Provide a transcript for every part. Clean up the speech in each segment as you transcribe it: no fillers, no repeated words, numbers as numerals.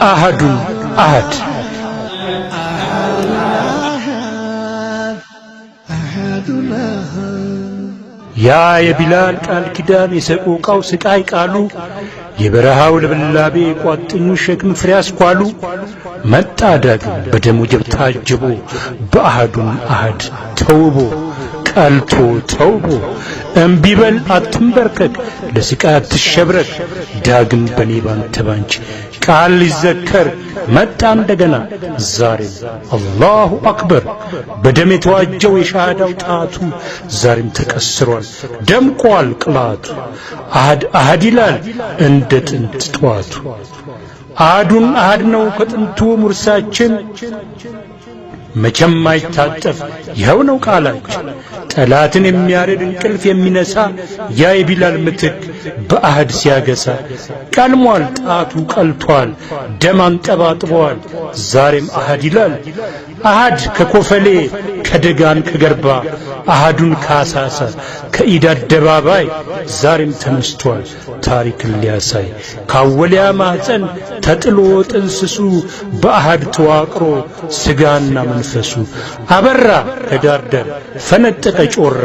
أحد أحد ያ የቢላል ቃል ኪዳን የሰቆቃው ስቃይ ቃሉ የበረሃው ልብላቤ ቋጥኙ ሸክም ፍሬ አስኳሉ መጣ ዳግም በደሙ ጀብ ታጅቦ በአሐዱን አሐድ ተውቦ ቀልቶ ተውቦ እምቢበል አትንበርከክ ለስቃይ አትሸብረክ ዳግም በኔ ባንተ ባንቺ ቃል ሊዘከር መጣ እንደገና ዛሬም አላሁ አክበር በደም የተዋጀው የሻሃዳው ጣቱ ዛሬም ተቀስሯል ደምቋል ቅላቱ አሐድ አሐድ ይላል እንደ ጥንት ጧቱ አሐዱን አሐድ ነው ከጥንቱ ሙርሳችን መቼም አይታጠፍ ይኸው ነው ቃላችን ጠላትን የሚያርድ እንቅልፍ የሚነሳ ያ የቢላል ምትክ በአሐድ ሲያገሳ ቀልሟል ጣቱ ቀልቷል ደም አንጠባጥቧል ዛሬም አሐድ ይላል አሐድ ከኮፈሌ ከደጋን ከገርባ አሐዱን ካሳሳ ከኢድ አደባባይ ዛሬም ተነስቷል ታሪክን ሊያሳይ ካወሊያ ማህፀን ተጥሎ ጥንስሱ በአሐድ ተዋቅሮ ስጋና መንፈሱ አበራ ከዳርዳር ፈነጠቀ ጮራ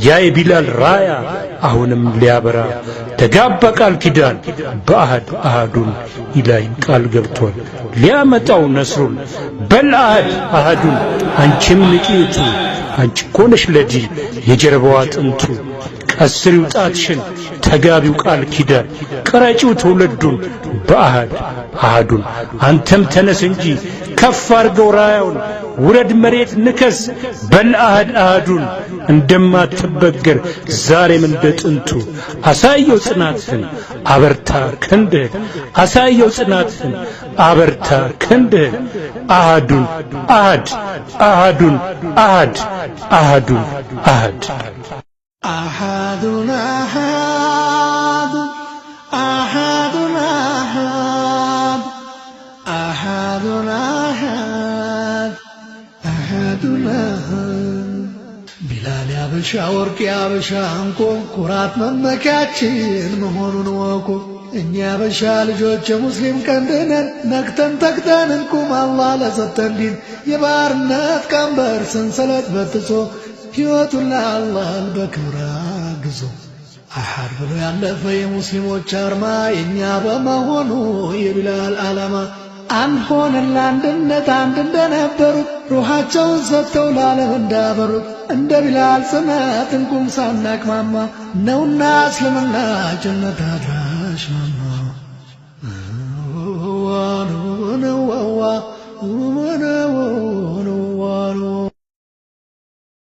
ያ የቢላል ራያ አሁንም ሊያበራ ተጋባ ቃል ኪዳን በአሐድ አሐዱን ኢላሂን ቃል ገብቷል ሊያመጣው ነስሩን በል አሐድ አሐዱን አንቺም ንቂቱ አንቺ ኮነሽ ለዲ የጀርባዋ ጥንቱ ቀስሪው ጣትሽን ተጋቢው ቃል ኪዳን ቀረጪው ትውልዱን በአሐድ አሐዱን አንተም ተነስ እንጂ ከፍ አርገው ራያውን ውረድ መሬት ንከስ በል አሐድ አሐዱን እንደማትበገር ዛሬም እንደ ጥንቱ አሳየው ጽናትህን አበርታ ክንድህን አሳየው ጽናትህን አበርታ ክንድህን አሐዱን አሐድ አሐዱን አሐድ አሐዱን አሐድ أحد أحد أحد أحد أحد أحد أحد أحد ቢላል ያበሻ ወርቅ ያበሻ እንቁ ኩራት መመኪያችን መሆኑን ወቁ እኛ ያበሻ ልጆች የሙስሊም ቀንድነን ነቅተን ተግተን እንቁም አላህ ለሰጠን ዲን የባርነት ቀንበር ሰንሰለት በጥሶ ሕይወቱን ለአላህ በክብር አግዞ አሐድ ብሎ ያለፈ የሙስሊሞች አርማ የእኛ በመሆኑ የቢላል ዓላማ አንድ ሆነን ለአንድነት አንድ እንደነበሩት ሩሃቸውን ሰጥተው ለዓለም እንዳበሩት እንደ ቢላል ጽናት እንቁም ሳናቅማማ ነውና እስልምና ጀነት አድራሽ ማማ